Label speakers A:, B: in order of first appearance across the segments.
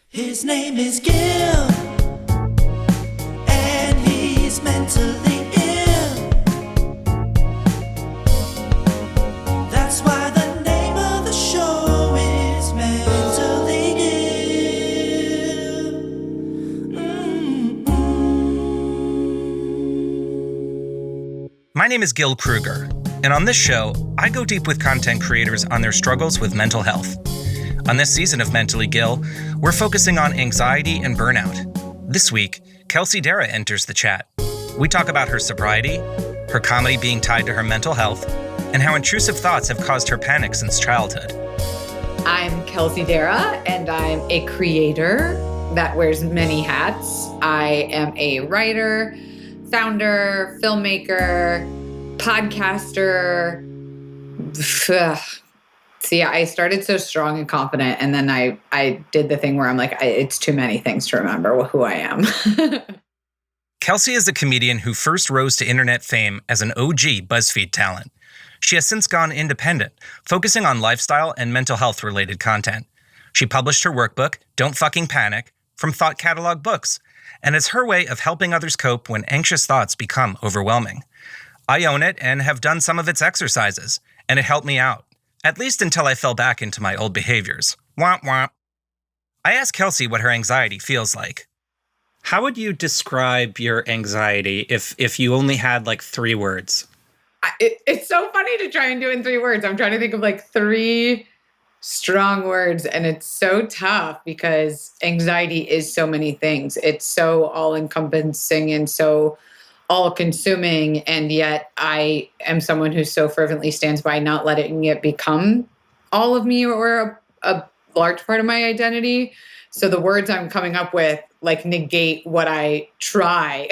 A: His name is Gil, and he's mentally ill. That's why the name of the show is Mentally Ill.
B: My name is Gil Kruger, and on this show, I go deep with content creators on their struggles with mental health. On this season of Mentally Gil, we're focusing on anxiety and burnout. This week, Kelsey Darragh enters the chat. We talk about her sobriety, her comedy being tied to her mental health, and how intrusive thoughts have caused her panic since childhood.
C: I'm Kelsey Darragh, and I'm a creator that wears many hats. I am a writer, founder, filmmaker, podcaster. See, I started so strong and confident, and then I did the thing where I'm like, it's too many things to remember who I am.
B: Kelsey is a comedian who first rose to internet fame as an OG BuzzFeed talent. She has since gone independent, focusing on lifestyle and mental health-related content. She published her workbook, Don't Fucking Panic, from Thought Catalog Books, and it's her way of helping others cope when anxious thoughts become overwhelming. I own it and have done some of its exercises, and it helped me out. At least until I fell back into my old behaviors. Womp womp. I asked Kelsey what her anxiety feels like. How would you describe your anxiety if you only had like 3 words?
C: It's so funny to try and do in 3 words. I'm trying to think of like 3 strong words, and it's so tough because anxiety is so many things. It's so all-encompassing and so all-consuming, and yet I am someone who so fervently stands by not letting it become all of me or a large part of my identity. So the words I'm coming up with like negate what I try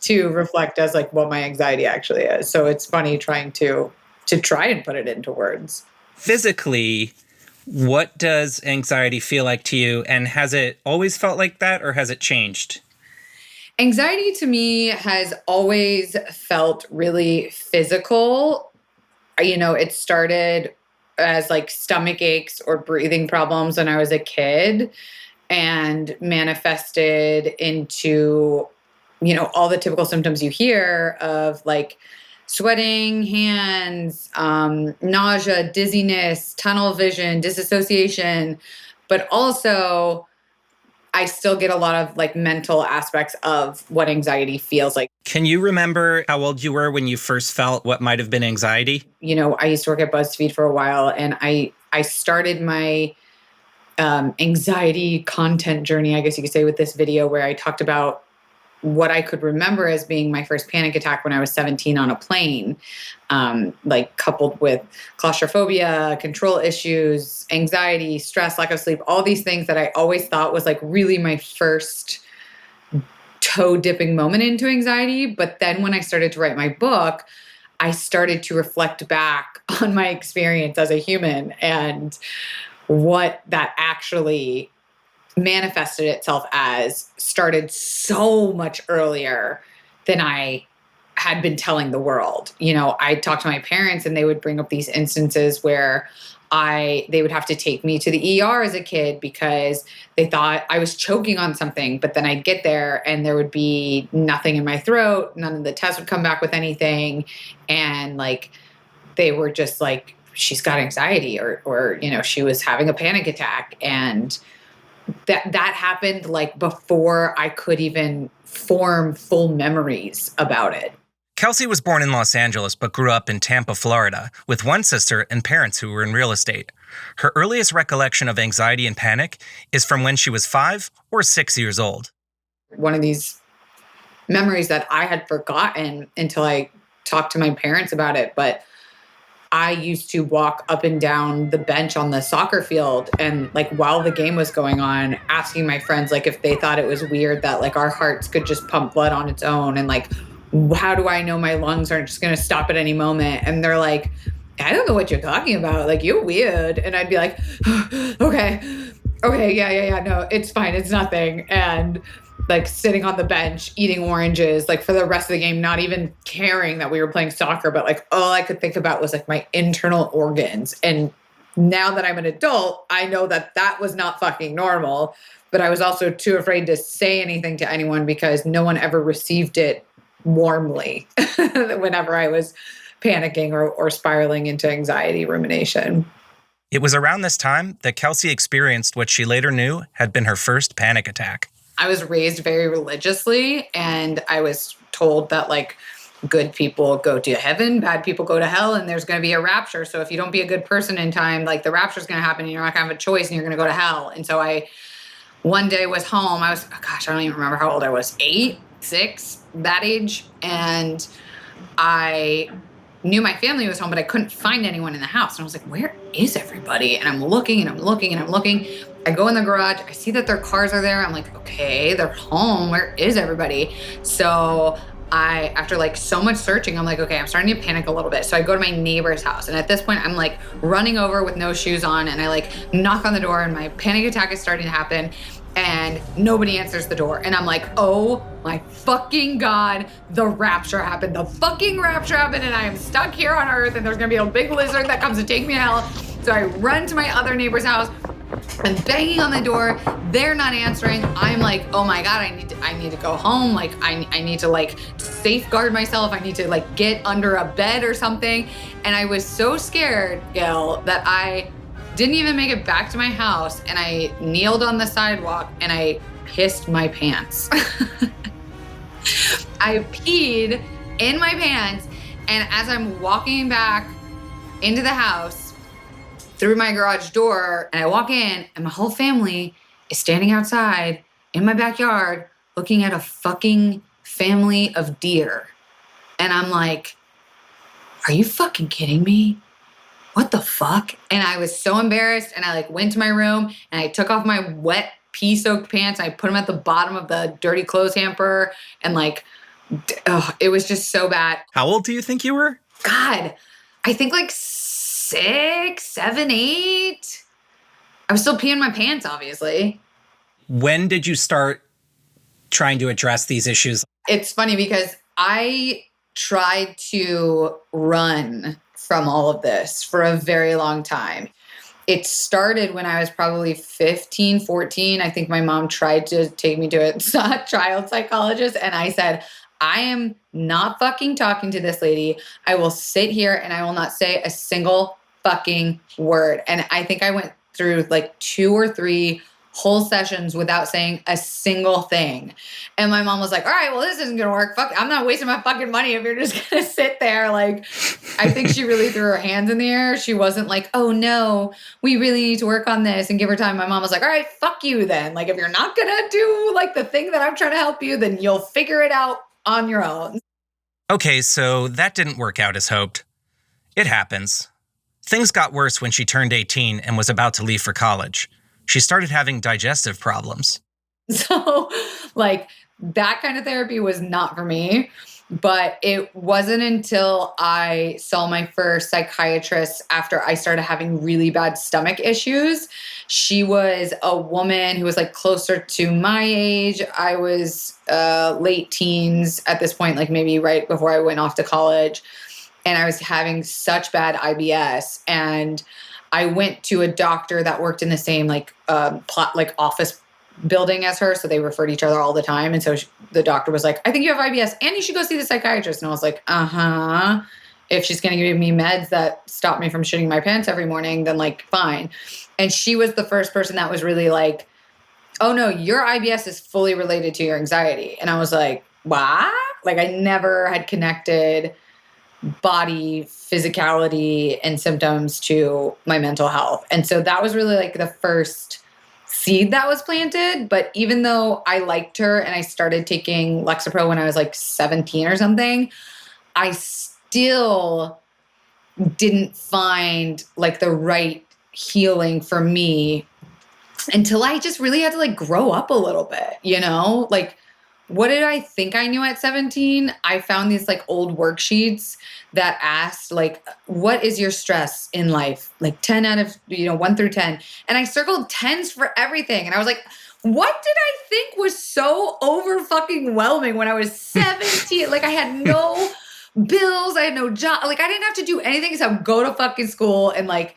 C: to reflect as like what my anxiety actually is. So it's funny trying to try and put it into words.
B: Physically, what does anxiety feel like to you? And has it always felt like that, or has it changed?
C: Anxiety to me has always felt really physical. You know, it started as like stomach aches or breathing problems when I was a kid and manifested into, you know, all the typical symptoms you hear of like sweating hands, nausea, dizziness, tunnel vision, disassociation, but also I still get a lot of like mental aspects of what anxiety feels like.
B: Can you remember how old you were when you first felt what might have been anxiety?
C: You know, I used to work at BuzzFeed for a while, and I started my anxiety content journey, I guess you could say, with this video where I talked about what I could remember as being my first panic attack when I was 17 on a plane, like coupled with claustrophobia, control issues, anxiety, stress, lack of sleep, all these things that I always thought was like really my first toe dipping moment into anxiety. But then when I started to write my book, I started to reflect back on my experience as a human and what that actually manifested itself as started so much earlier than I had been telling the world. You know, I talked to my parents and they would bring up these instances where they would have to take me to the ER as a kid because they thought I was choking on something, but then I'd get there and there would be nothing in my throat. None of the tests would come back with anything. And like, they were just like, she's got anxiety or, you know, she was having a panic attack. And that happened like before I could even form full memories about it.
B: Kelsey was born in Los Angeles but grew up in Tampa, Florida, with one sister and parents who were in real estate. Her earliest recollection of anxiety and panic is from when she was 5 or 6 years old.
C: One of these memories that I had forgotten until I talked to my parents about it, but I used to walk up and down the bench on the soccer field and like while the game was going on, asking my friends like if they thought it was weird that like our hearts could just pump blood on its own and like, how do I know my lungs aren't just going to stop at any moment? And they're like, I don't know what you're talking about. Like, you're weird. And I'd be like, okay, yeah, no, it's fine. It's nothing. And like sitting on the bench, eating oranges, like for the rest of the game, not even caring that we were playing soccer, but like all I could think about was like my internal organs and Now that I'm an adult, I know that that was not fucking normal, but I was also too afraid to say anything to anyone because no one ever received it warmly whenever I was panicking or spiraling into anxiety rumination.
B: It was around this time that Kelsey experienced what she later knew had been her first panic attack.
C: I was raised very religiously, and I was told that like good people go to heaven, bad people go to hell, and there's going to be a rapture. So if you don't be a good person in time, like the rapture is going to happen and you're not going to have a choice and you're going to go to hell. And so I one day was home. I was, I don't even remember how old I was, 8, 6, that age. And I knew my family was home, but I couldn't find anyone in the house. And I was like, where is everybody? And I'm looking and I'm looking and I'm looking. I go in the garage. I see that their cars are there. I'm like, okay, they're home. Where is everybody? So after like so much searching, I'm like, okay, I'm starting to panic a little bit. So I go to my neighbor's house. And at this point, I'm like running over with no shoes on. And I like knock on the door and my panic attack is starting to happen. And nobody answers the door. And I'm like, oh my fucking God, the rapture happened. The fucking rapture happened and I am stuck here on earth and there's gonna be a big lizard that comes to take me to hell. So I run to my other neighbor's house. I'm banging on the door. They're not answering. I'm like, oh my God, I need to go home. Like I need to like safeguard myself. I need to like get under a bed or something. And I was so scared, Gail, that I didn't even make it back to my house, and I kneeled on the sidewalk and I pissed my pants. I peed in my pants, and as I'm walking back into the house through my garage door, and I walk in and my whole family is standing outside in my backyard looking at a fucking family of deer. And I'm like, are you fucking kidding me? What the fuck? And I was so embarrassed, and I like went to my room and I took off my wet pee-soaked pants. I put them at the bottom of the dirty clothes hamper, and like, it was just so bad.
B: How old do you think you were?
C: God, I think like 6, 7, 8. I was still peeing my pants, obviously.
D: When did you start trying to address these issues?
C: It's funny because I tried to run from all of this for a very long time. It started when I was probably 15, 14. I think my mom tried to take me to a child psychologist, and I said, I am not fucking talking to this lady. I will sit here and I will not say a single fucking word. And I think I went through like 2 or 3 whole sessions without saying a single thing. And my mom was like, all right, well, this isn't going to work. Fuck, I'm not wasting my fucking money if you're just going to sit there. Like, I think she really threw her hands in the air. She wasn't like, oh no, we really need to work on this and give her time. My mom was like, all right, fuck you then. Like, if you're not going to do like the thing that I'm trying to help you, then you'll figure it out on your own.
B: Okay, so that didn't work out as hoped. It happens. Things got worse when she turned 18 and was about to leave for college. She started having digestive problems.
C: So, like, that kind of therapy was not for me. But it wasn't until I saw my first psychiatrist after I started having really bad stomach issues. She was a woman who was like closer to my age. I was late teens at this point, like maybe right before I went off to college. And I was having such bad IBS. And I went to a doctor that worked in the same like office building as her, so they referred each other all the time. And so the doctor was like, I think you have IBS and you should go see the psychiatrist. And I was like, if she's going to give me meds that stop me from shitting my pants every morning, then like fine. And she was the first person that was really like, oh no, your IBS is fully related to your anxiety. And I was like, what? Like, I never had connected body physicality and symptoms to my mental health. And so that was really like the first seed that was planted. But even though I liked her and I started taking Lexapro when I was like 17 or something, I still didn't find like the right healing for me until I just really had to like grow up a little bit, you know? Like, what did I think I knew at 17? I found these like old worksheets that asked like, what is your stress in life? Like 10 out of, 1 through 10. And I circled 10s for everything. And I was like, what did I think was so over fucking whelming when I was 17? Like, I had no bills. I had no job. Like, I didn't have to do anything except go to fucking school and like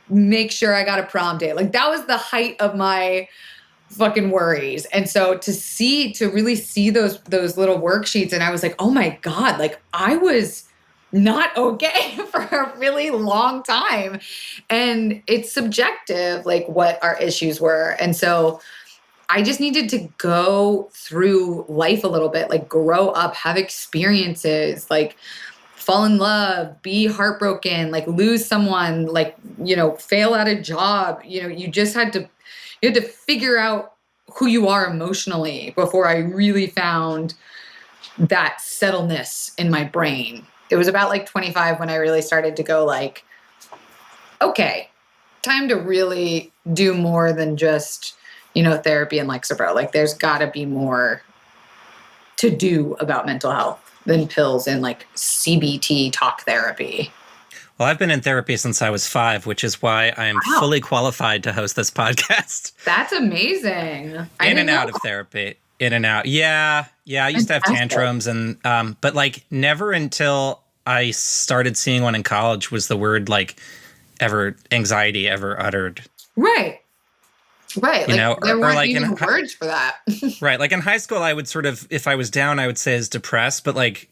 C: make sure I got a prom date. Like that was the height of my fucking worries. And so to really see those little worksheets, and I was like, oh my God, like I was not okay for a really long time. And it's subjective, like what our issues were. And so I just needed to go through life a little bit, like grow up, have experiences, like fall in love, be heartbroken, like lose someone, like, fail at a job. You had to figure out who you are emotionally before I really found that settledness in my brain. It was about like 25 when I really started to go like, okay, time to really do more than just, therapy and Lexapro. Like there's gotta be more to do about mental health than pills and like CBT talk therapy.
D: Well, I've been in therapy since I was 5, which is why I am fully qualified to host this podcast.
C: That's amazing.
D: In and out of therapy. In and out. Yeah. I used to have tantrums and, but like never until I started seeing one in college was the word like anxiety ever uttered.
C: Right. Like there weren't
D: like
C: even words for that.
B: Right. Like in high school, I would sort of, if I was down, I would say I was depressed, but like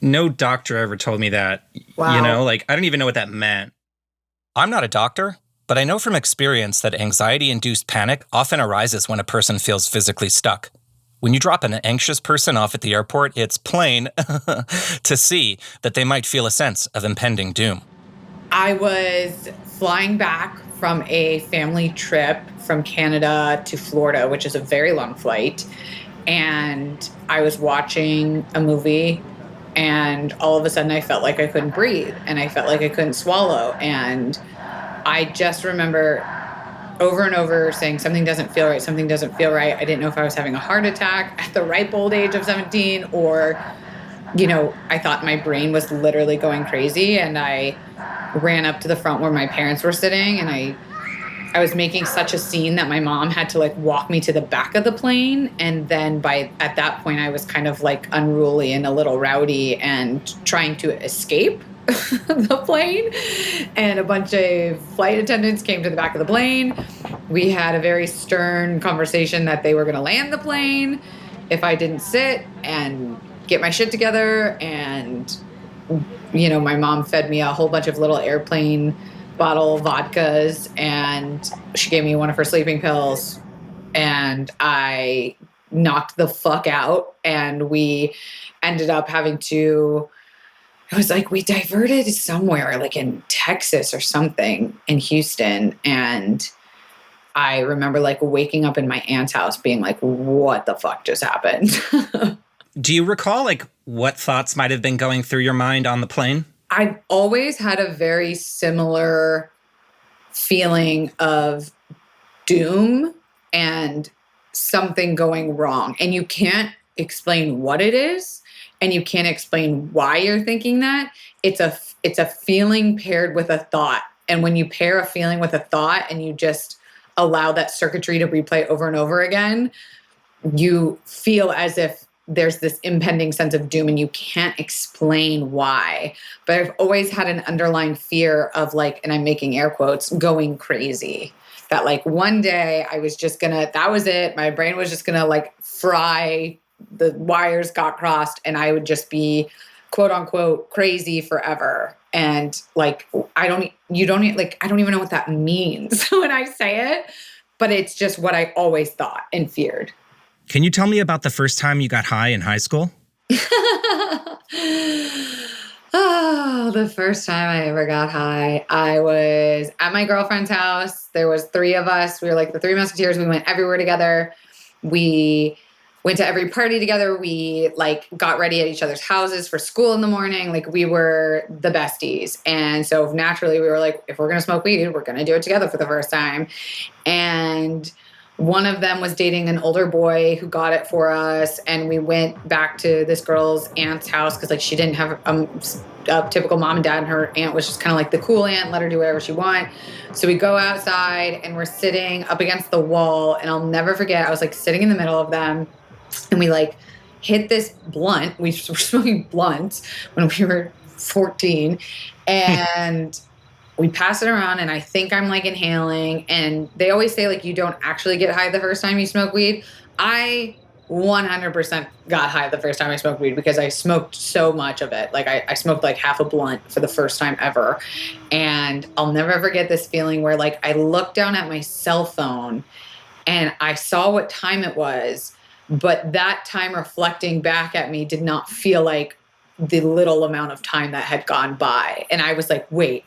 B: no doctor ever told me that.
C: Wow.
B: Like I didn't even know what that meant. I'm not a doctor, but I know from experience that anxiety-induced panic often arises when a person feels physically stuck. When you drop an anxious person off at the airport, it's plain to see that they might feel a sense of impending doom.
C: I was flying back from a family trip from Canada to Florida, which is a very long flight. And I was watching a movie and all of a sudden I felt like I couldn't breathe and I felt like I couldn't swallow. And I just remember over and over saying, something doesn't feel right. Something doesn't feel right. I didn't know if I was having a heart attack at the ripe old age of 17 or, I thought my brain was literally going crazy. And I ran up to the front where my parents were sitting and I was making such a scene that my mom had to like walk me to the back of the plane. And then at that point I was kind of like unruly and a little rowdy and trying to escape the plane. And a bunch of flight attendants came to the back of the plane. We had a very stern conversation that they were going to land the plane if I didn't sit and get my shit together. And, my mom fed me a whole bunch of little airplane bottle vodkas and she gave me one of her sleeping pills and I knocked the fuck out. And we ended up having to, it was like we diverted somewhere like in Texas or something in Houston. And I remember like waking up in my aunt's house being like, what the fuck just happened?
B: Do you recall like what thoughts might have been going through your mind on the plane?
C: I've always had a very similar feeling of doom and something going wrong. And you can't explain what it is. And you can't explain why you're thinking that. It's a feeling paired with a thought. And when you pair a feeling with a thought and you just allow that circuitry to replay over and over again, you feel as if there's this impending sense of doom and you can't explain why. But I've always had an underlying fear of like, and I'm making air quotes, going crazy. That like one day I was just that was it. My brain was just gonna like fry, the wires got crossed and I would just be quote unquote crazy forever. And like, I don't even know what that means when I say it, but it's just what I always thought and feared.
B: Can you tell me about the first time you got high in high school?
C: Oh, the first time I ever got high, I was at my girlfriend's house. There was 3 of us. We were like the 3 Musketeers. We went everywhere together. We went to every party together. We like got ready at each other's houses for school in the morning. Like we were the besties. And so naturally we were like, if we're going to smoke weed, we're going to do it together for the first time. And one of them was dating an older boy who got it for us. And we went back to this girl's aunt's house because like she didn't have a typical mom and dad. And her aunt was just kind of like the cool aunt, let her do whatever she want. So we go outside and we're sitting up against the wall. And I'll never forget, I was like sitting in the middle of them. And we like hit this blunt. We were smoking blunts when we were 14. And we pass it around and I think I'm like inhaling, and they always say like you don't actually get high the first time you smoke weed. I 100% got high the first time I smoked weed because I smoked so much of it. Like I smoked like half a blunt for the first time ever. And I'll never forget this feeling where like I looked down at my cell phone and I saw what time it was, but that time reflecting back at me did not feel like the little amount of time that had gone by. And I was like, wait,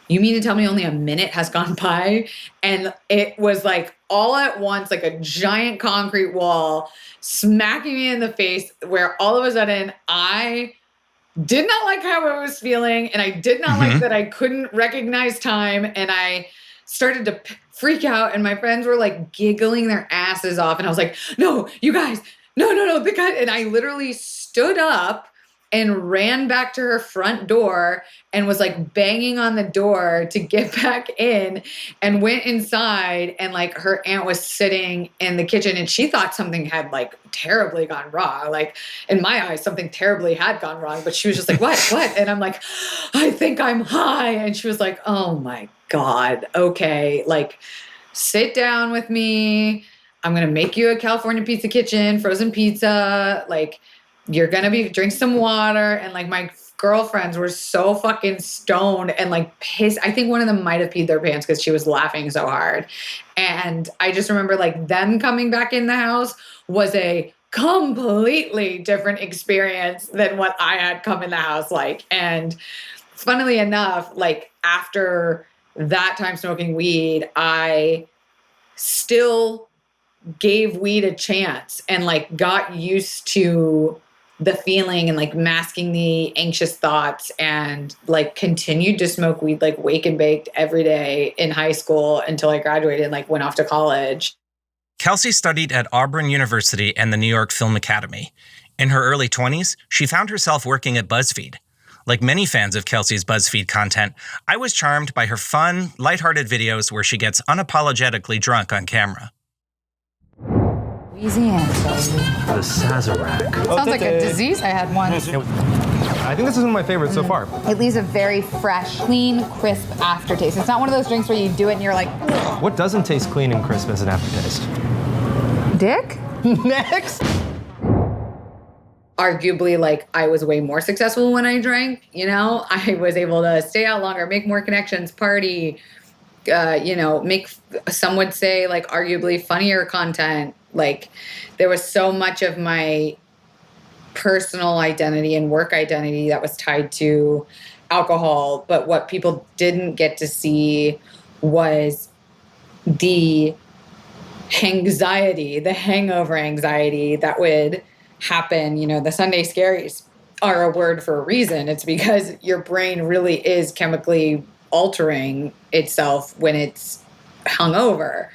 C: you mean to tell me only a minute has gone by? And it was like all at once, like a giant concrete wall smacking me in the face, where all of a sudden I did not like how I was feeling. And I did not like that I couldn't recognize time. And I started to freak out. And my friends were like giggling their asses off. And I was like, no, you guys, no. And I literally stood up and ran back to her front door and was like banging on the door to get back in, and went inside, and like her aunt was sitting in the kitchen and she thought something had like terribly gone wrong. Like in my eyes, something terribly had gone wrong, but she was just like, what? And I'm like, I think I'm high. And she was like, oh my God. Okay. Like sit down with me. I'm going to make you a California pizza kitchen, frozen pizza. Like, you're going to drink some water. And like my girlfriends were so fucking stoned and like pissed. I think one of them might've peed their pants because she was laughing so hard. And I just remember like them coming back in the house was a completely different experience than what I had come in the house like. And funnily enough, like after that time smoking weed, I still gave weed a chance and like got used to the feeling and like masking the anxious thoughts, and like continued to smoke weed like wake and baked every day in high school until I graduated and like went off to college.
B: Kelsey studied at Auburn University and the New York Film Academy. In her early 20s, she found herself working at BuzzFeed. Like many fans of Kelsey's BuzzFeed content, I was charmed by her fun, lighthearted videos where she gets unapologetically drunk on camera.
E: Louisiana.
F: The Sazerac.
E: Sounds like a disease I had once.
F: I think this is one of my favorites so far.
E: It leaves a very fresh, clean, crisp aftertaste. It's not one of those drinks where you do it and you're like, ugh.
F: What doesn't taste clean and crisp as an aftertaste?
E: Dick?
F: Next!
C: Arguably, like I was way more successful when I drank, you know, I was able to stay out longer, make more connections, party, you know, make, some would say like arguably funnier content. Like there was so much of my personal identity and work identity that was tied to alcohol. But what people didn't get to see was the anxiety, the hangover anxiety that would happen. You know, the Sunday scaries are a word for a reason. It's because your brain really is chemically altering itself when it's hungover.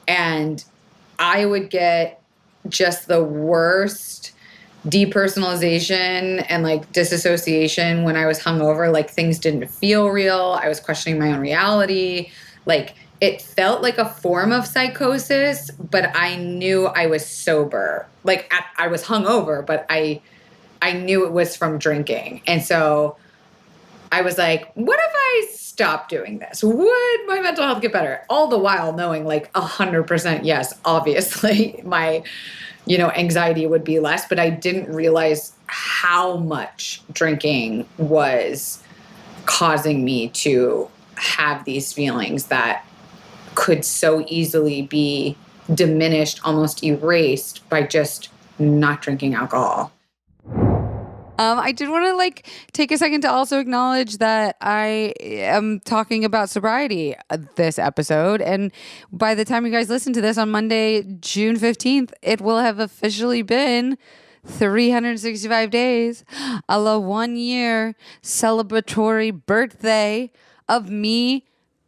C: And I would get just the worst depersonalization and like disassociation when I was hungover. Like things didn't feel real. I was questioning my own reality. Like it felt like a form of psychosis, but I knew I was sober. Like I was hungover, but I knew it was from drinking. And so I was like, what if I stop doing this? Would my mental health get better? All the while knowing like 100% yes, obviously my, you know, anxiety would be less, but I didn't realize how much drinking was causing me to have these feelings that could so easily be diminished, almost erased by just not drinking alcohol.
G: I did want to like take a second to also acknowledge that I am talking about sobriety this episode. And by the time you guys listen to this on Monday, June 15th, it will have officially been 365 days, a la 1 year celebratory birthday of me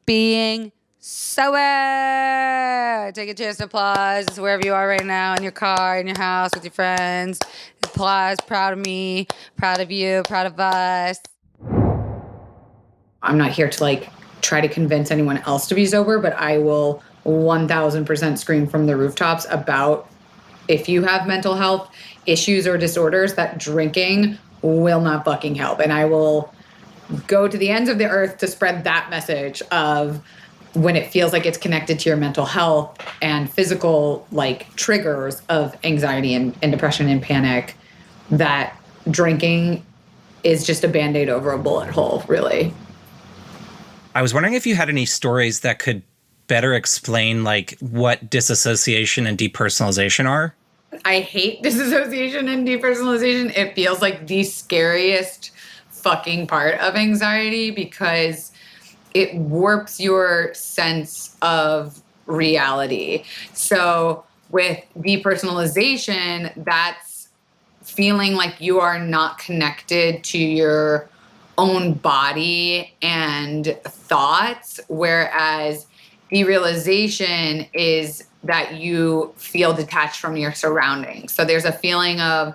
G: being sober. Take a chance to applause wherever you are right now, in your car, in your house, with your friends. Applause, proud of me, proud of you, proud of us.
C: I'm not here to like try to convince anyone else to be sober, but I will 1000% scream from the rooftops about if you have mental health issues or disorders, that drinking will not fucking help. And I will go to the ends of the earth to spread that message of when it feels like it's connected to your mental health and physical like triggers of anxiety and depression and panic, that drinking is just a Band-Aid over a bullet hole, really.
D: I was wondering if you had any stories that could better explain like what disassociation and depersonalization are.
C: I hate disassociation and depersonalization. It feels like the scariest fucking part of anxiety because it warps your sense of reality. So with depersonalization, that's feeling like you are not connected to your own body and thoughts, whereas derealization is that you feel detached from your surroundings. So there's a feeling of,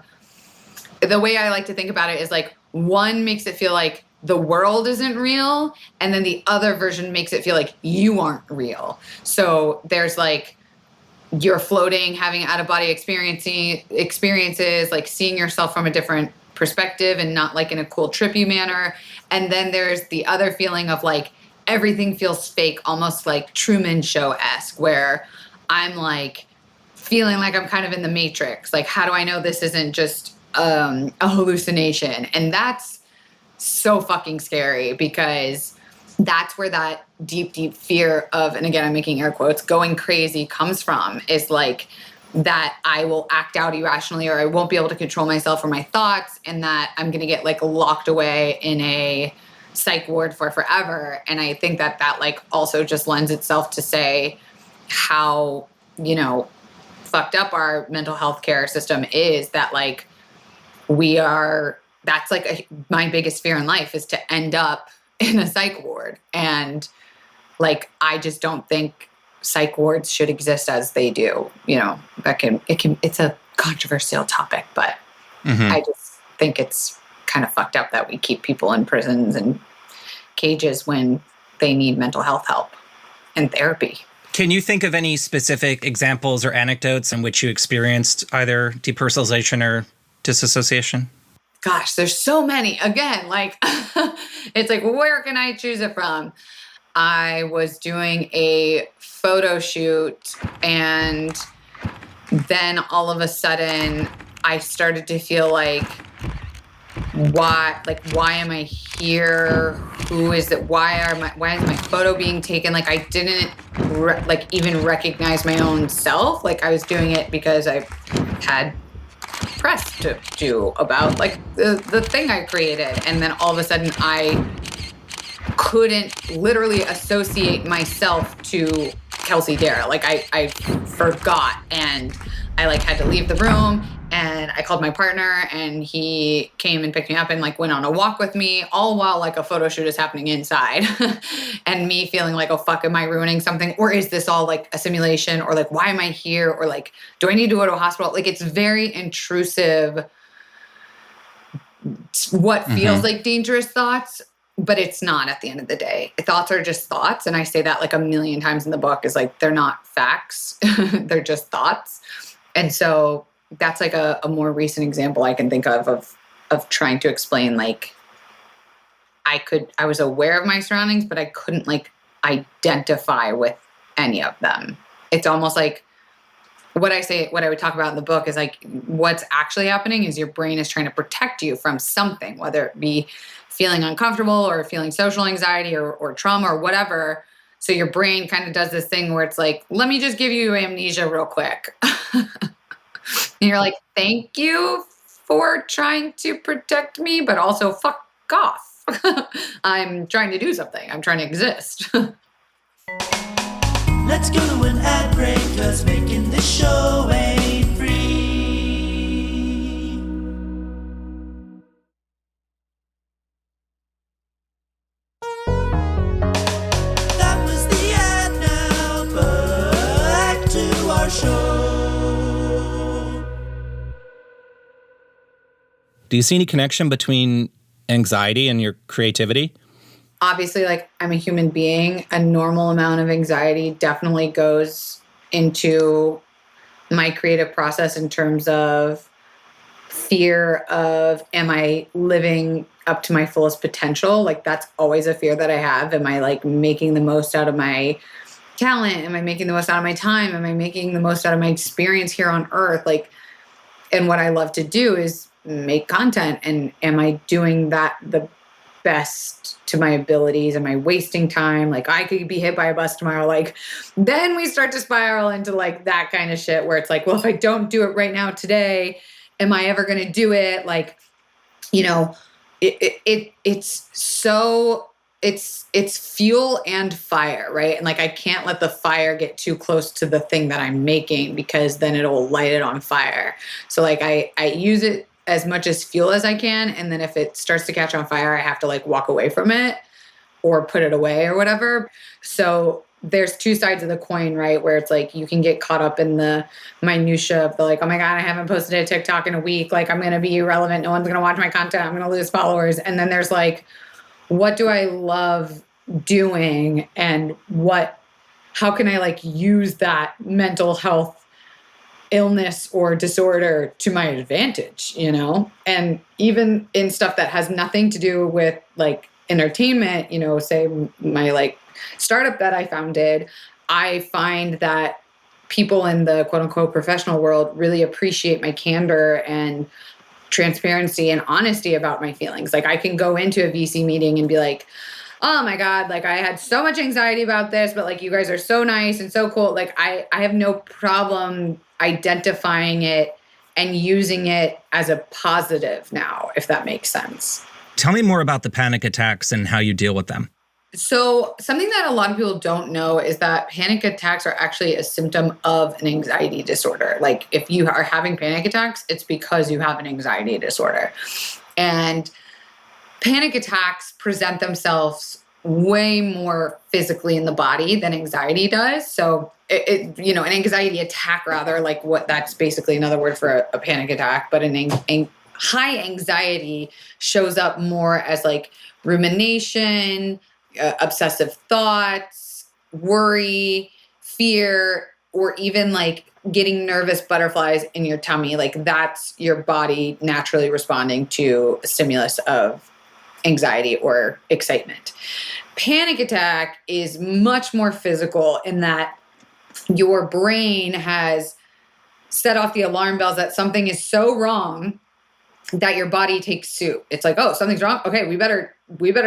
C: the way I like to think about it is like, one makes it feel like the world isn't real, and then the other version makes it feel like you aren't real. So there's like, you're floating, having out-of-body experiences, like seeing yourself from a different perspective and not like in a cool trippy manner. And then there's the other feeling of like, everything feels fake, almost like Truman Show-esque, where I'm like feeling like I'm kind of in the Matrix. Like, how do I know this isn't just a hallucination? And that's so fucking scary because that's where that deep, deep fear of, and again, I'm making air quotes, going crazy comes from, is like that I will act out irrationally or I won't be able to control myself or my thoughts, and that I'm going to get like locked away in a psych ward for forever. And I think that that like also just lends itself to say how, you know, fucked up our mental health care system is, that like that's like my biggest fear in life is to end up in a psych ward. And like, I just don't think psych wards should exist as they do. You know, it's a controversial topic, but I just think it's kind of fucked up that we keep people in prisons and cages when they need mental health help and therapy.
D: Can you think of any specific examples or anecdotes in which you experienced either depersonalization or disassociation?
C: Gosh, there's so many. Again, like, it's like, where can I choose it from? I was doing a photo shoot, and then all of a sudden I started to feel like, why am I here? Who is it? Why is my photo being taken? Like, I didn't even recognize my own self. Like, I was doing it because I had press to do about like the thing I created. And then all of a sudden I couldn't literally associate myself to Kelsey Darragh. Like I forgot, and I like had to leave the room, and I called my partner, and he came and picked me up and like went on a walk with me, all while like a photo shoot is happening inside. And me feeling like, oh fuck, am I ruining something? Or is this all like a simulation? Or like, why am I here? Or like, do I need to go to a hospital? Like, it's very intrusive, what feels like dangerous thoughts, but it's not at the end of the day. Thoughts are just thoughts. And I say that like a million times in the book, is like, they're not facts. They're just thoughts. And so that's like a more recent example I can think of trying to explain, like, I was aware of my surroundings, but I couldn't like identify with any of them. It's almost like what I would talk about in the book is like, what's actually happening is your brain is trying to protect you from something, whether it be feeling uncomfortable or feeling social anxiety or trauma or whatever. So your brain kind of does this thing where it's like, let me just give you amnesia real quick. And you're like, thank you for trying to protect me, but also fuck off. I'm trying to do something. I'm trying to exist.
A: Let's go to an ad break, 'cause making this show ain't free. That was the ad. Now back to our show.
D: Do you see any connection between anxiety and your creativity?
C: Obviously, like, I'm a human being. A normal amount of anxiety definitely goes into my creative process in terms of fear of, am I living up to my fullest potential? Like that's always a fear that I have. Am I like making the most out of my talent? Am I making the most out of my time? Am I making the most out of my experience here on earth? Like, and what I love to do is make content. And am I doing that the best to my abilities? Am I wasting time? Like I could be hit by a bus tomorrow. Like then we start to spiral into like that kind of shit where it's like, well, if I don't do it right now today, am I ever going to do it? Like, you know, it's so, it's fuel and fire, right? And like, I can't let the fire get too close to the thing that I'm making because then it'll light it on fire. So like I use it as much as fuel as I can. And then if it starts to catch on fire, I have to like walk away from it or put it away or whatever. So there's two sides of the coin, right? Where it's like, you can get caught up in the minutia of the like, oh my God, I haven't posted a TikTok in a week. Like I'm going to be irrelevant. No one's going to watch my content. I'm going to lose followers. And then there's like, what do I love doing? And how can I like use that mental health illness or disorder to my advantage, you know? And even in stuff that has nothing to do with like entertainment, you know, say my like startup that I founded, I find that people in the quote unquote professional world really appreciate my candor and transparency and honesty about my feelings. Like I can go into a VC meeting and be like, oh my God, like I had so much anxiety about this, but like you guys are so nice and so cool. Like I have no problem identifying it and using it as a positive now, if that makes sense.
B: Tell me more about the panic attacks and how you deal with them.
C: So something that a lot of people don't know is that panic attacks are actually a symptom of an anxiety disorder. Like if you are having panic attacks, it's because you have an anxiety disorder. And panic attacks present themselves way more physically in the body than anxiety does. So you know, an anxiety attack rather, like what that's basically another word for a panic attack, but high anxiety shows up more as like rumination, obsessive thoughts, worry, fear, or even like getting nervous butterflies in your tummy. Like that's your body naturally responding to a stimulus of anxiety or excitement. Panic attack is much more physical in that your brain has set off the alarm bells that something is so wrong that your body takes suit. It's like, oh, something's wrong. Okay, we better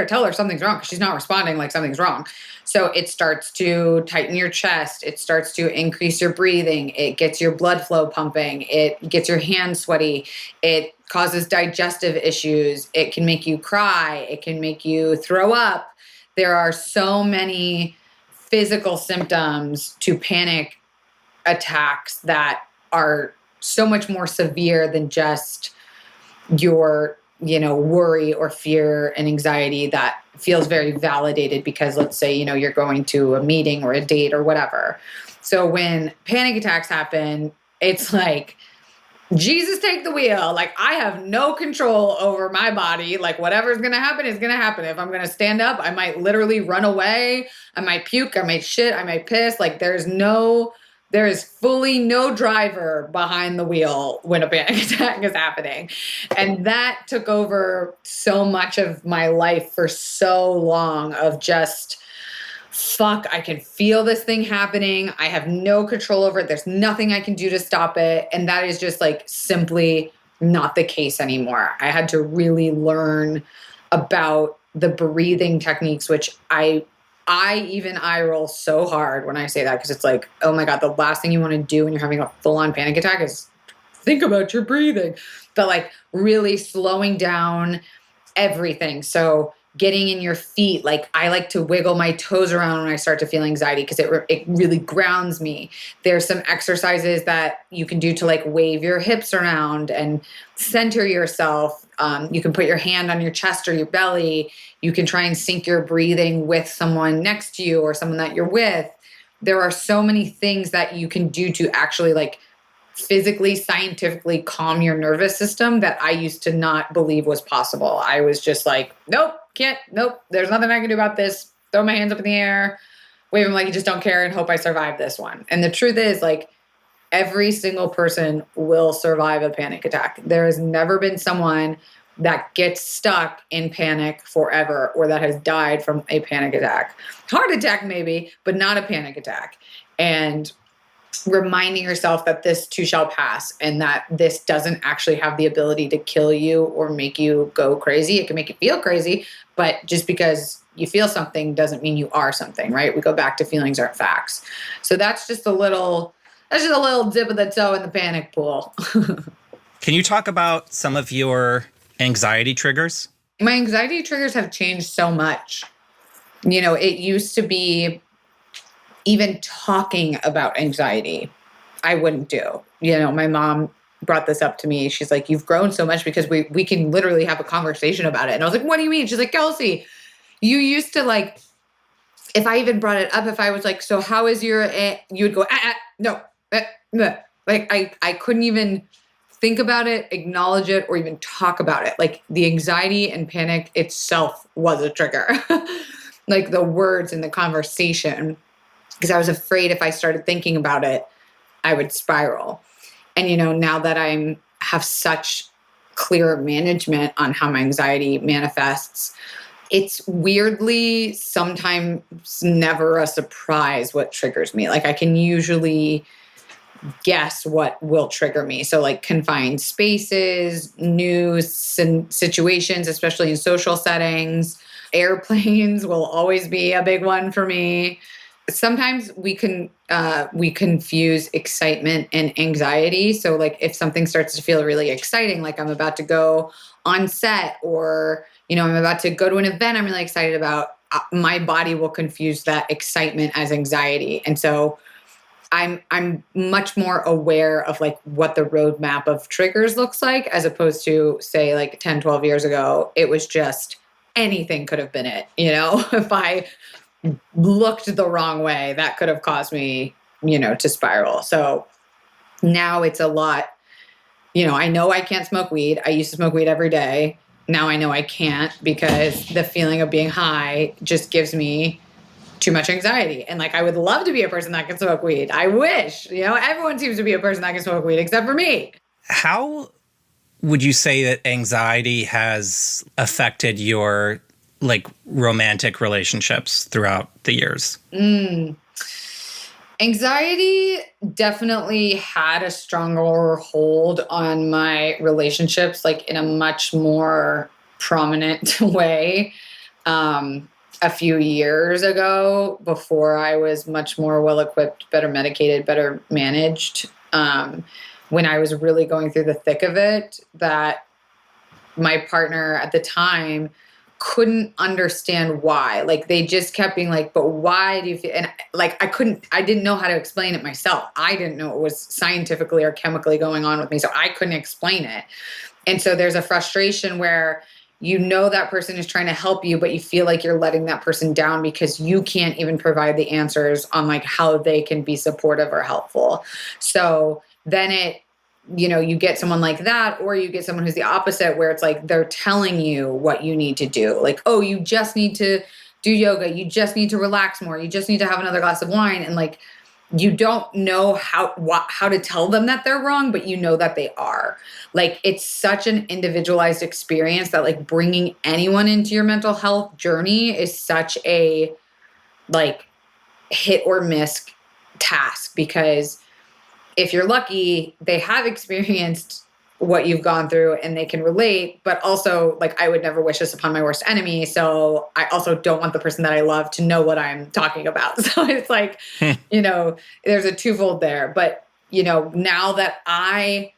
C: tell her something's wrong because she's not responding like something's wrong. So it starts to tighten your chest. It starts to increase your breathing. It gets your blood flow pumping. It gets your hands sweaty. It causes digestive issues. It can make you cry. It can make you throw up. There are so many physical symptoms to panic attacks that are so much more severe than just your, you know, worry or fear and anxiety that feels very validated because let's say, you know, you're going to a meeting or a date or whatever. So when panic attacks happen, it's like, Jesus, take the wheel. Like I have no control over my body. Like whatever's going to happen is going to happen. If I'm going to stand up, I might literally run away. I might puke. I might shit. I might piss. Like there is fully no driver behind the wheel when a panic attack is happening. And that took over so much of my life for so long of just, fuck, I can feel this thing happening. I have no control over it. There's nothing I can do to stop it. And that is just like simply not the case anymore. I had to really learn about the breathing techniques, which I roll so hard when I say that because it's like, oh my God, the last thing you want to do when you're having a full-on panic attack is think about your breathing. But like really slowing down everything. So getting in your feet, like I like to wiggle my toes around when I start to feel anxiety because it really grounds me. There's some exercises that you can do to like wave your hips around and center yourself. You can put your hand on your chest or your belly. You can try and sync your breathing with someone next to you or someone that you're with. There are so many things that you can do to actually like physically, scientifically calm your nervous system that I used to not believe was possible. I was just like, nope, there's nothing I can do about this. Throw my hands up in the air, wave them like you just don't care and hope I survive this one. And the truth is like, every single person will survive a panic attack. There has never been someone that gets stuck in panic forever or that has died from a panic attack. Heart attack maybe, but not a panic attack. And reminding yourself that this too shall pass and that this doesn't actually have the ability to kill you or make you go crazy. It can make you feel crazy, but just because you feel something doesn't mean you are something, right? We go back to feelings aren't facts. So that's just a little dip of the toe in the panic pool.
D: Can you talk about some of your anxiety triggers?
C: My anxiety triggers have changed so much. You know, it used to be even talking about anxiety, I wouldn't do. You know, my mom brought this up to me. She's like, you've grown so much because we can literally have a conversation about it. And I was like, what do you mean? She's like, Kelsey, you used to like, if I even brought it up, if I was like, so how is your, you would go, no. Like I couldn't even think about it, acknowledge it, or even talk about it. Like the anxiety and panic itself was a trigger. Like the words in the conversation, because I was afraid if I started thinking about it, I would spiral. And, you know, now that I have such clear management on how my anxiety manifests, it's weirdly sometimes never a surprise what triggers me. Like I can usually guess what will trigger me. So like confined spaces, news situations, especially in social settings, airplanes will always be a big one for me. Sometimes we confuse excitement and anxiety. So like if something starts to feel really exciting, like I'm about to go on set or, you know, I'm about to go to an event I'm really excited about, my body will confuse that excitement as anxiety. And so I'm much more aware of like what the roadmap of triggers looks like, as opposed to say like 10, 12 years ago, it was just anything could have been it. You know, if I looked the wrong way, that could have caused me, you know, to spiral. So now it's a lot, you know I can't smoke weed. I used to smoke weed every day. Now I know I can't because the feeling of being high just gives me too much anxiety. And like, I would love to be a person that can smoke weed. I wish, you know, everyone seems to be a person that can smoke weed except for me.
D: How would you say that anxiety has affected your like romantic relationships throughout the years?
C: Anxiety definitely had a stronger hold on my relationships, like in a much more prominent way. A few years ago, before I was much more well-equipped, better medicated, better managed, when I was really going through the thick of it, that my partner at the time couldn't understand why. Like they just kept being like, but why do you feel, and like I didn't know how to explain it myself. I didn't know it was scientifically or chemically going on with me, so I couldn't explain it. And so there's a frustration where you know that person is trying to help you, but you feel like you're letting that person down because you can't even provide the answers on like how they can be supportive or helpful. So then you get someone like that, or you get someone who's the opposite, where it's like they're telling you what you need to do. Like, oh, you just need to do yoga. You just need to relax more. You just need to have another glass of wine. And like, you don't know how to tell them that they're wrong, but you know that they are. Like, it's such an individualized experience that like bringing anyone into your mental health journey is such a like hit or miss task, because if you're lucky, they have experienced what you've gone through and they can relate, but also like I would never wish this upon my worst enemy. So I also don't want the person that I love to know what I'm talking about. So it's like, there's a twofold there. But, now that I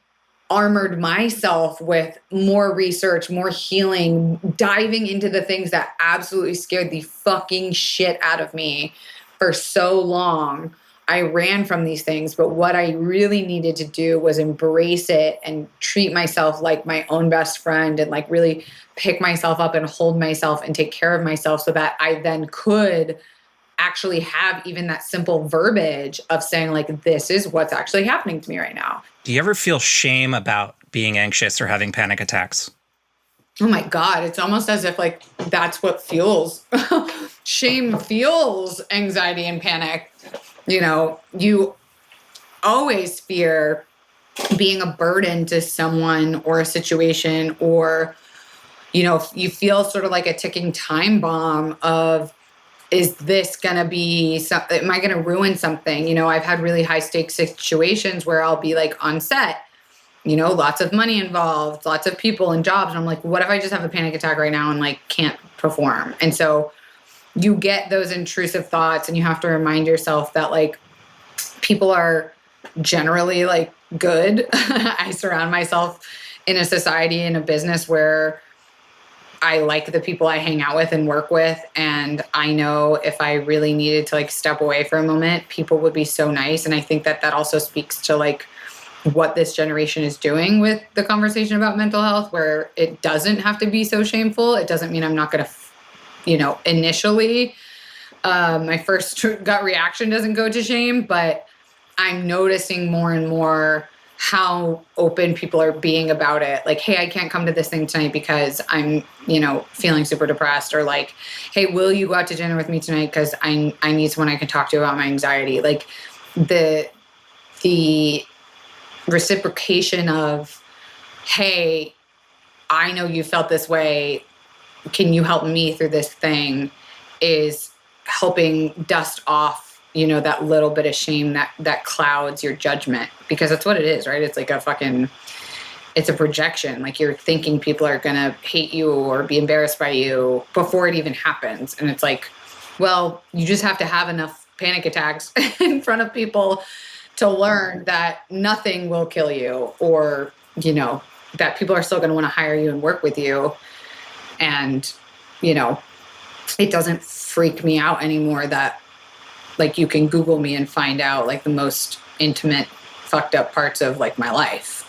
C: armored myself with more research, more healing, diving into the things that absolutely scared the fucking shit out of me for so long, I ran from these things, but what I really needed to do was embrace it and treat myself like my own best friend, and like really pick myself up and hold myself and take care of myself, so that I then could actually have even that simple verbiage of saying like, this is what's actually happening to me right now.
D: Do you ever feel shame about being anxious or having panic attacks?
C: Oh my God, it's almost as if like that's what fuels. Shame fuels anxiety and panic. You always fear being a burden to someone or a situation, or, you know, you feel sort of like a ticking time bomb of, is this going to be something? Am I going to ruin something? You know, I've had really high stakes situations where I'll be like on set, you know, lots of money involved, lots of people and jobs. And I'm like, what if I just have a panic attack right now and like can't perform? And so you get those intrusive thoughts, and you have to remind yourself that like people are generally like good. I surround myself in a society, in a business where I like the people I hang out with and work with. And I know if I really needed to like step away for a moment, people would be so nice. And I think that that also speaks to like what this generation is doing with the conversation about mental health, where it doesn't have to be so shameful. It doesn't mean I'm not going to, you know, initially, my first gut reaction doesn't go to shame, but I'm noticing more and more how open people are being about it. Like, hey, I can't come to this thing tonight because I'm, you know, feeling super depressed. Or like, hey, will you go out to dinner with me tonight? Because I need someone I can talk to about my anxiety. Like the reciprocation of, hey, I know you felt this way. Can you help me through this thing? Is helping dust off, you know, that little bit of shame that clouds your judgment, because that's what it is, right? It's like it's a projection. Like you're thinking people are going to hate you or be embarrassed by you before it even happens. And it's like, well, you just have to have enough panic attacks in front of people to learn that nothing will kill you, or, you know, that people are still going to want to hire you and work with you. And, you know, it doesn't freak me out anymore that like you can Google me and find out like the most intimate, fucked up parts of like my life.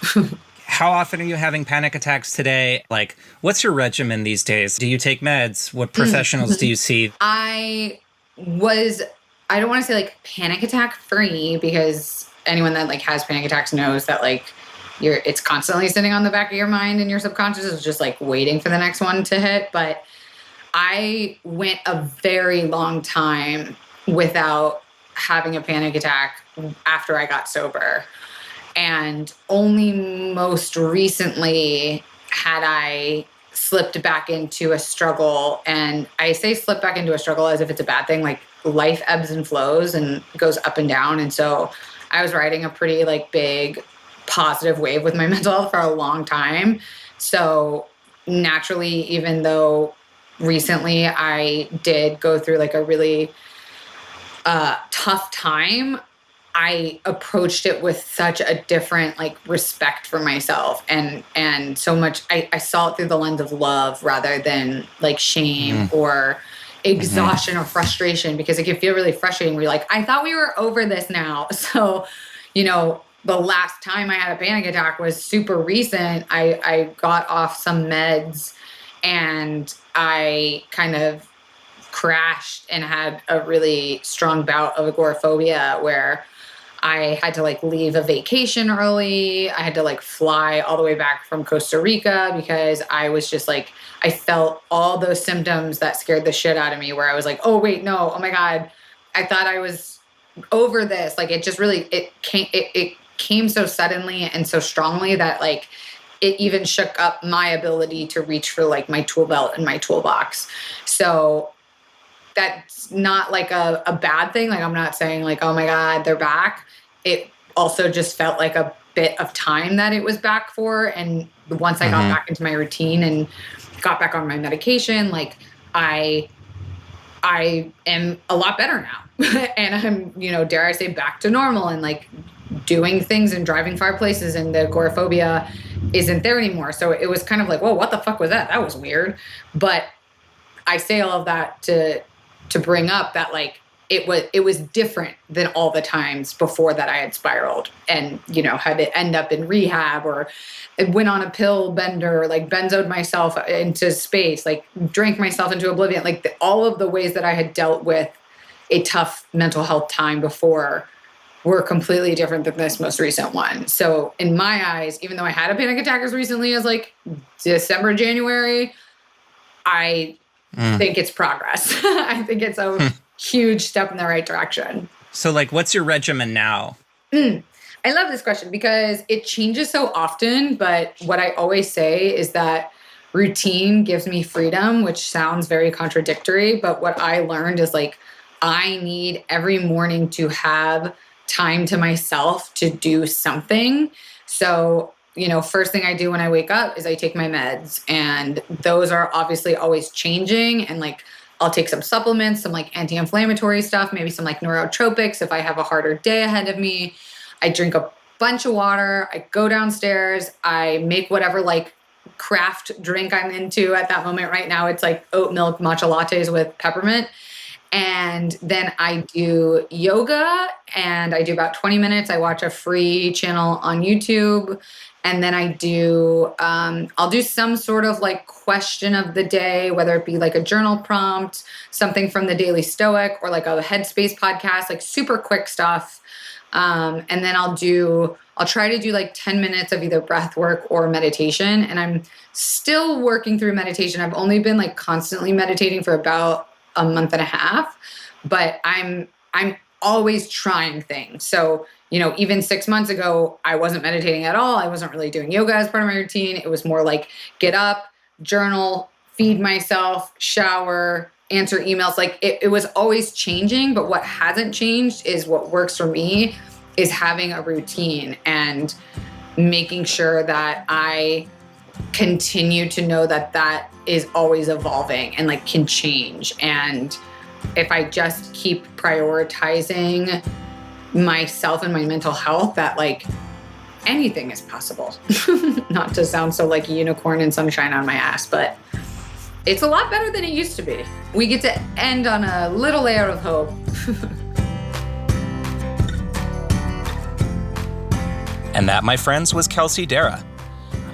D: How often are you having panic attacks today? Like, what's your regimen these days? Do you take meds? What professionals do you see?
C: I don't want to say like panic attack free, because anyone that like has panic attacks knows that like it's constantly sitting on the back of your mind, and your subconscious is just like waiting for the next one to hit. But I went a very long time without having a panic attack after I got sober. And only most recently had I slipped back into a struggle. And I say slip back into a struggle as if it's a bad thing. Like life ebbs and flows and goes up and down. And so I was riding a pretty like big positive wave with my mental health for a long time. So naturally, even though recently I did go through like a really tough time, I approached it with such a different like respect for myself, and so much I saw it through the lens of love rather than like shame or exhaustion or frustration, because it can feel really frustrating. We're like, I thought we were over this now. So, you know, the last time I had a panic attack was super recent. I got off some meds and I kind of crashed and had a really strong bout of agoraphobia where I had to like leave a vacation early. I had to like fly all the way back from Costa Rica because I was just like, I felt all those symptoms that scared the shit out of me, where I was like, oh wait, no, oh my God, I thought I was over this. Like it just really, it came so suddenly and so strongly that like it even shook up my ability to reach for like my tool belt and my toolbox. So that's not like a bad thing. Like I'm not saying like, oh my God, they're back. It also just felt like a bit of time that it was back for. And once I got back into my routine and got back on my medication, like I am a lot better now. And I'm, you know, dare I say, back to normal and like doing things and driving far places, and the agoraphobia isn't there anymore. So it was kind of like, whoa, what the fuck was that? That was weird. But I say all of that to bring up that like it was different than all the times before that I had spiraled and, you know, had to end up in rehab or went on a pill bender, like benzoed myself into space, like drank myself into oblivion. Like all of the ways that I had dealt with a tough mental health time before were completely different than this most recent one. So in my eyes, even though I had a panic attack as recently as like December, January, I think it's progress. I think it's a huge step in the right direction.
D: So like, what's your regimen now?
C: I love this question because it changes so often, but what I always say is that routine gives me freedom, which sounds very contradictory, but what I learned is like, I need every morning to have time to myself to do something. So, first thing I do when I wake up is I take my meds, and those are obviously always changing. And like, I'll take some supplements, some like anti-inflammatory stuff, maybe some like neurotropics if I have a harder day ahead of me. I drink a bunch of water. I go downstairs. I make whatever like craft drink I'm into at that moment. Right now, it's like oat milk matcha lattes with peppermint. And then I do yoga, and I do about 20 minutes. I watch a free channel on YouTube. And then I do, I'll do some sort of like question of the day, whether it be like a journal prompt, something from the Daily Stoic, or like a Headspace podcast, like super quick stuff. And then I'll try to do like 10 minutes of either breath work or meditation. And I'm still working through meditation. I've only been like constantly meditating for about a month and a half, but I'm always trying things. So, even 6 months ago, I wasn't meditating at all. I wasn't really doing yoga as part of my routine. It was more like get up, journal, feed myself, shower, answer emails. Like it was always changing, but what hasn't changed is what works for me is having a routine and making sure that I continue to know that that is always evolving and like can change. And if I just keep prioritizing myself and my mental health, that like anything is possible. Not to sound so like a unicorn and sunshine on my ass, but it's a lot better than it used to be. We get to end on a little layer of hope.
B: And that, my friends, was Kelsey Darragh.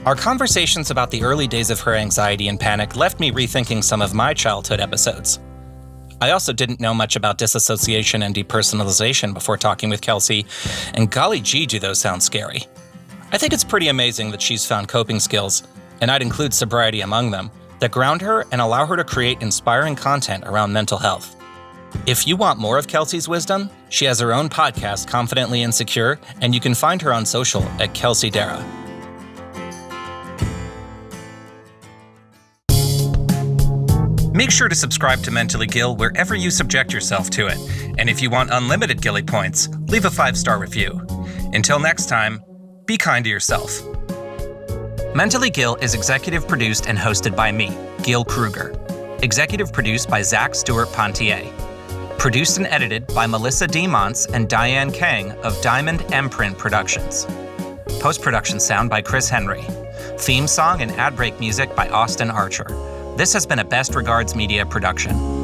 B: Our conversations about the early days of her anxiety and panic left me rethinking some of my childhood episodes. I also didn't know much about disassociation and depersonalization before talking with Kelsey, and golly gee, do those sound scary. I think it's pretty amazing that she's found coping skills, and I'd include sobriety among them, that ground her and allow her to create inspiring content around mental health. If you want more of Kelsey's wisdom, she has her own podcast, Confidently Insecure, and you can find her on social at Kelsey Darragh. Make sure to subscribe to Mentally Gill wherever you subject yourself to it. And if you want unlimited Gilly points, leave a 5-star review. Until next time, be kind to yourself. Mentally Gill is executive produced and hosted by me, Gil Kruger. Executive produced by Stuart-Pontier. Produced and edited by Melisa D. Monts and Diane Kang of Diamond MPrint Productions. Post-production sound by Chris Henry. Theme song and ad break music by Austin Archer. This has been a Best Regards Media production.